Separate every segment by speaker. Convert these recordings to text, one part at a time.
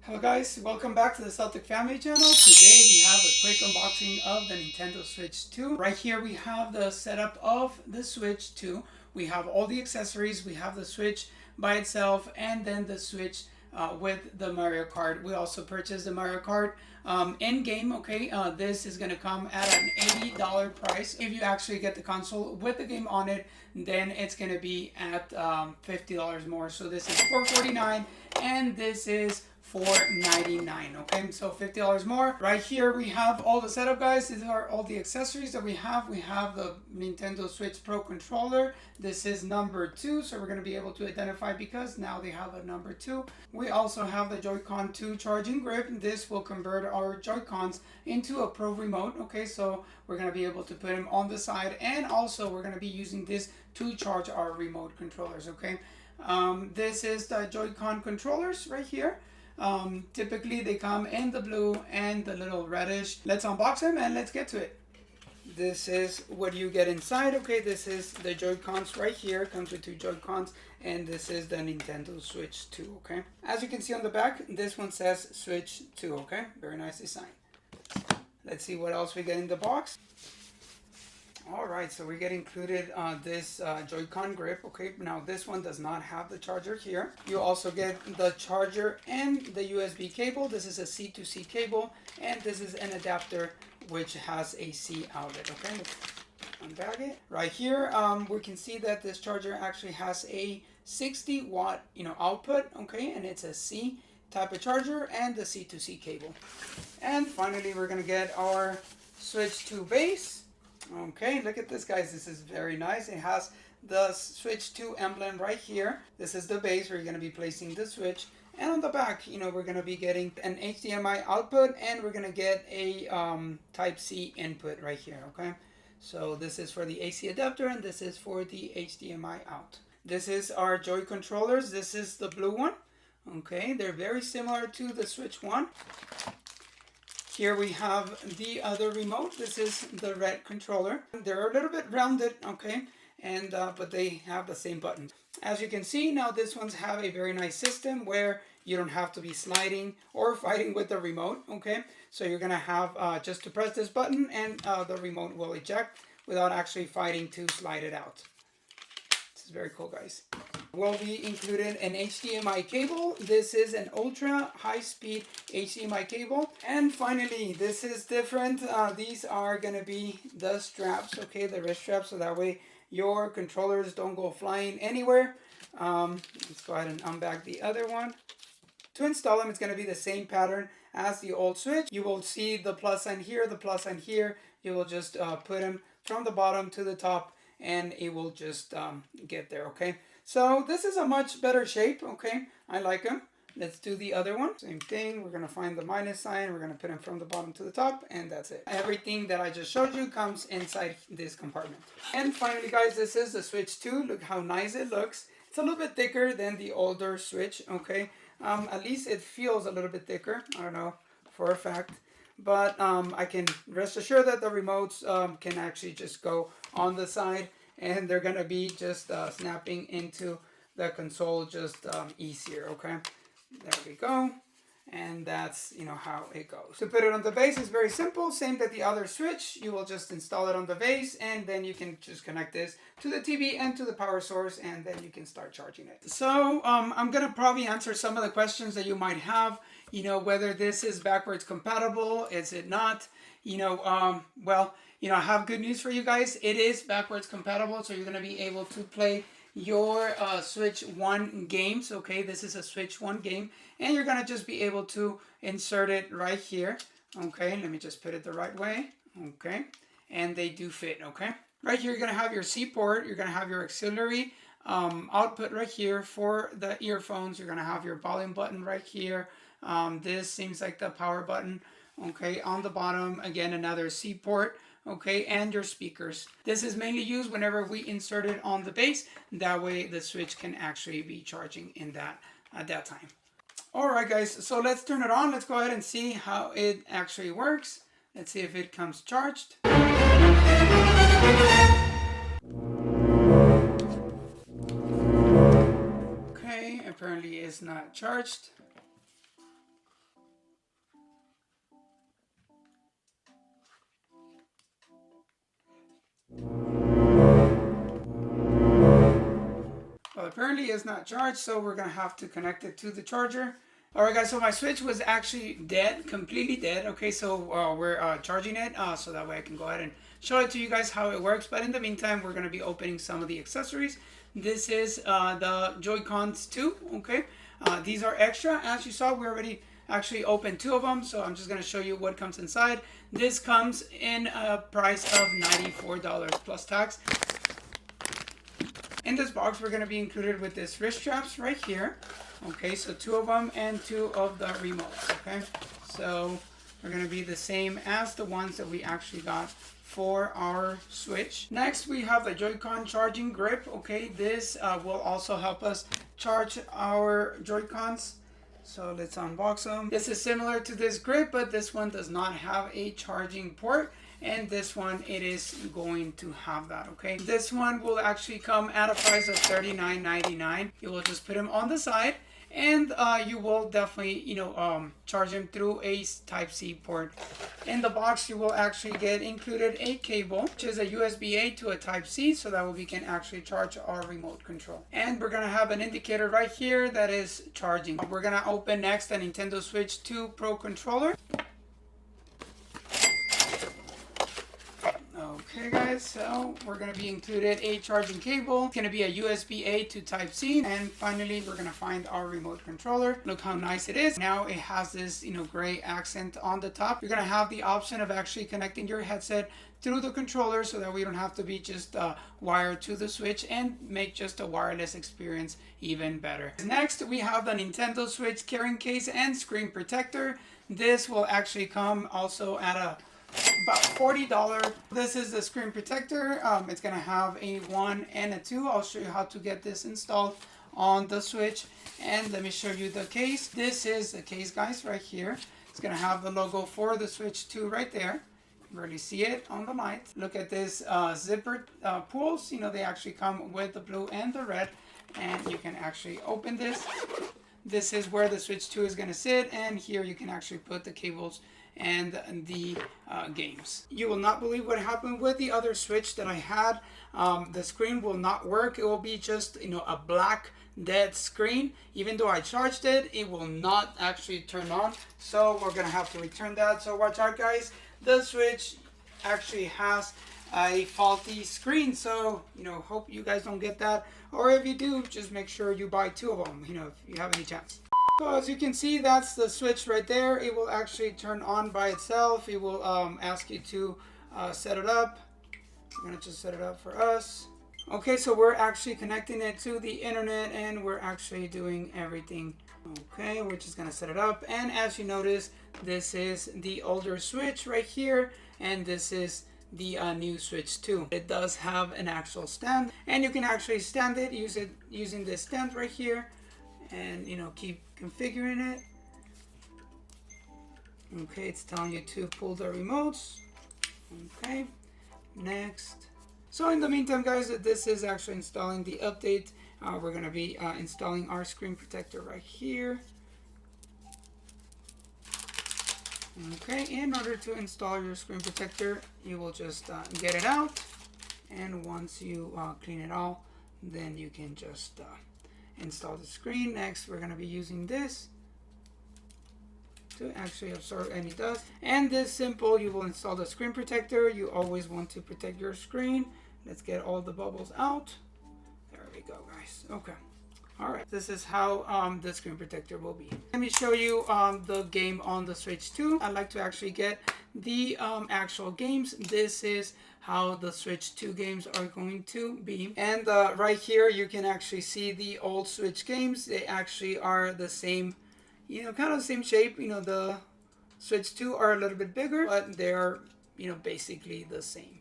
Speaker 1: Hello guys, welcome back to the Celtic Family Channel. Today we have a quick unboxing of the Nintendo Switch 2. Right here we have the setup of the Switch 2. We have all the accessories, we have the Switch by itself, and then the Switch with the Mario Kart. We also purchased the Mario Kart in-game, okay? This is going to come at an $80 price. If you actually get the console with the game on it, then it's going to be at $50 more. So this is $449 and this is $499. Okay, so $50 more. Right here we have all the setup, guys. These are all the accessories that we have. We have the Nintendo Switch Pro controller. This is number 2, so we're going to be able to identify because now they have a number 2. We also have the Joy-Con 2 charging grip. This will convert our Joy-Cons into a Pro remote. Okay, so we're going to be able to put them on the side, and also we're going to be using this to charge our remote controllers. Okay, this is the Joy-Con controllers right here. Typically they come in the blue and the little reddish. Let's unbox them and let's get to it. This is what you get inside. Okay, this is the Joy-Cons right here. Comes with 2 Joy-Cons, and this is the Nintendo Switch 2. Okay, as you can see on the back, this one says Switch 2. Okay, very nice design. Let's see what else we get in the box. Alright, so we get included this Joy-Con grip. Okay, now this one does not have the charger here. You also get the charger and the USB cable. This is a C to C cable, and this is an adapter which has a C outlet. Okay, let's unbag it. Right here, we can see that this charger actually has a 60 watt output. Okay, and it's a C type of charger and the C to C cable. And finally, we're gonna get our Switch 2 base. Okay, look at this, guys. This is very nice. It has the Switch 2 emblem right here. This is the base where you're going to be placing the Switch. And on the back, we're going to be getting an HDMI output, and we're going to get a Type-C input right here, okay? So this is for the AC adapter, and this is for the HDMI out. This is our Joy controllers. This is the blue one. Okay, they're very similar to the Switch 1. Here we have the other remote. This is the red controller. They're a little bit rounded, okay, and but they have the same buttons. As you can see, now this ones have a very nice system where you don't have to be sliding or fighting with the remote, okay? So you're gonna have just to press this button, and the remote will eject without actually fighting to slide it out. This is very cool, guys. Will be included an HDMI cable. This is an ultra high speed HDMI cable. And finally, this is different. These are gonna be the straps, okay, the wrist straps, so that way your controllers don't go flying anywhere. Let's go ahead and unbag the other one. To install them, it's gonna be the same pattern as the old Switch. You will see the plus sign here, the plus sign here. You will just put them from the bottom to the top, and it will just get there, okay? So this is a much better shape, okay? I like them. Let's do the other one. Same thing, we're gonna find the minus sign, we're gonna put them from the bottom to the top, and that's it. Everything that I just showed you comes inside this compartment. And finally, guys, this is the Switch 2. Look how nice it looks. It's a little bit thicker than the older Switch, okay? At least it feels a little bit thicker. I don't know for a fact. But I can rest assured that the remotes can actually just go on the side, and they're gonna be just snapping into the console just easier. Okay, there we go, and that's how it goes. To put it on the base is very simple, same that the other Switch. You will just install it on the base, and then you can just connect this to the TV and to the power source, and then you can start charging it. So I'm gonna probably answer some of the questions that you might have, whether this is backwards compatible, is it not? Well, I have good news for you guys. It is backwards compatible, so you're going to be able to play your Switch 1 games. Okay, this is a Switch 1 game, and you're going to just be able to insert it right here. Okay, let me just put it the right way. Okay, and they do fit. Okay, right here you're going to have your C port. You're going to have your auxiliary output right here for the earphones. You're going to have your volume button right here. This seems like the power button. Okay, on the bottom, again, another C port, okay, and your speakers. This is mainly used whenever we insert it on the base. That way the Switch can actually be charging in that at that time. All right, guys, so let's turn it on. Let's go ahead and see how it actually works. Let's see if it comes charged. Okay, apparently it's not charged. Currently it's not charged, so we're gonna have to connect it to the charger. Alright guys, so my Switch was actually dead, completely dead. Okay, so we're charging it so that way I can go ahead and show it to you guys how it works. But in the meantime, we're going to be opening some of the accessories. This is the Joy-Cons 2, okay? These are extra. As you saw, we already actually opened 2 of them, so I'm just going to show you what comes inside. This comes in a price of $94 plus tax. In this box, we're going to be included with this wrist straps right here. Okay, so 2 of them and 2 of the remotes, okay? So they're going to be the same as the ones that we actually got for our Switch. Next, we have the Joy-Con charging grip, okay? This will also help us charge our Joy-Cons. So let's unbox them. This is similar to this grip, but this one does not have a charging port. And this one, it is going to have that, okay? This one will actually come at a price of $39.99. You will just put them on the side, and you will definitely, charge them through a Type-C port. In the box, you will actually get included a cable, which is a USB-A to a Type-C, so that way we can actually charge our remote control. And we're gonna have an indicator right here that is charging. We're gonna open next the Nintendo Switch 2 Pro controller. Okay guys, so we're going to be included a charging cable. It's going to be a USB-A to Type-C. And finally, we're going to find our remote controller. Look how nice it is. Now it has this, gray accent on the top. You're going to have the option of actually connecting your headset through the controller so that we don't have to be just wired to the Switch and make just a wireless experience even better. Next, we have the Nintendo Switch carrying case and screen protector. This will actually come also at about $40. This is the screen protector. It's going to have a 1 and a 2. I'll show you how to get this installed on the Switch. And let me show you the case. This is the case, guys, right here. It's going to have the logo for the Switch 2 right there. You really see it on the light. Look at this zipper pulls. They actually come with the blue and the red. And you can actually open this. This is where the Switch 2 is going to sit. And here you can actually put the cables and the games. You will not believe what happened with the other Switch that I had. The screen will not work. It will be just a black dead screen. Even though I charged it, it will not actually turn on. So we're gonna have to return that. So watch out, guys. The Switch actually has a faulty screen, so hope you guys don't get that, or if you do, just make sure you buy 2 of them, if you have any chance. So as you can see, that's the Switch right there. It will actually turn on by itself. It will ask you to set it up. I'm gonna just set it up for us. Okay, so we're actually connecting it to the internet and we're actually doing everything. Okay, we're just gonna set it up. And as you notice, this is the older Switch right here, and this is the new Switch 2. It does have an actual stand, and you can actually stand it, using this stand right here, and keep configuring it. Okay, it's telling you to pull the remotes. Okay, next. So in the meantime, guys, this is actually installing the update. We're going to be installing our screen protector right here. Okay, in order to install your screen protector, you will just get it out, and once you clean it all, then you can just install the screen. Next, we're going to be using this to actually absorb any dust. And this simple, you will install the screen protector. You always want to protect your screen. Let's get all the bubbles out. There we go, guys. Okay. All right, this is how the screen protector will be. Let me show you the game on the Switch 2. I'd like to actually get the actual games. This is how the Switch 2 games are going to be. And right here, you can actually see the old Switch games. They actually are the same, kind of the same shape. The Switch 2 are a little bit bigger, but they're, basically the same.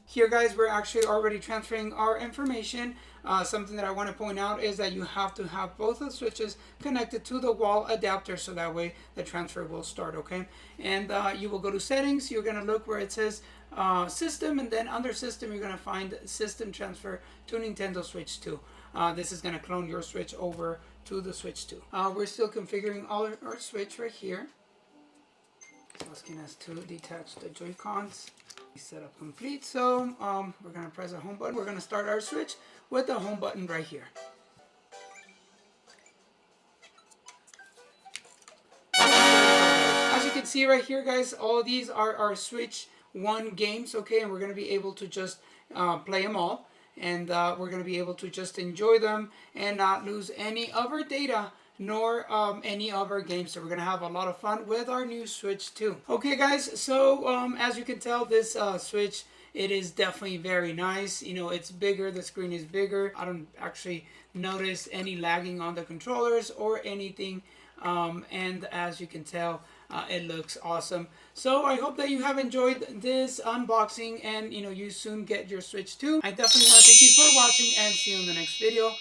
Speaker 1: Here, guys, we're actually already transferring our information. Something that I want to point out is that you have to have both the switches connected to the wall adapter, so that way the transfer will start, okay? And you will go to settings. You're going to look where it says system, and then under system, you're going to find system transfer to Nintendo Switch 2. This is going to clone your Switch over to the Switch 2. We're still configuring all our Switch right here. It's asking us to detach the Joy-Cons. Setup complete. So we're going to press the home button. We're going to start our Switch with the home button right here. can see right here, guys, all of these are our Switch 1 games, okay, and we're going to be able to just play them all, and we're going to be able to just enjoy them and not lose any of our data nor any of our games. So we're going to have a lot of fun with our new Switch 2. Okay, guys, so as you can tell, this Switch, it is definitely very nice. You know, it's bigger, the screen is bigger. I don't actually notice any lagging on the controllers or anything. And as you can tell, it looks awesome. So I hope that you have enjoyed this unboxing, and you soon get your Switch 2. I definitely want to thank you for watching, and see you in the next video.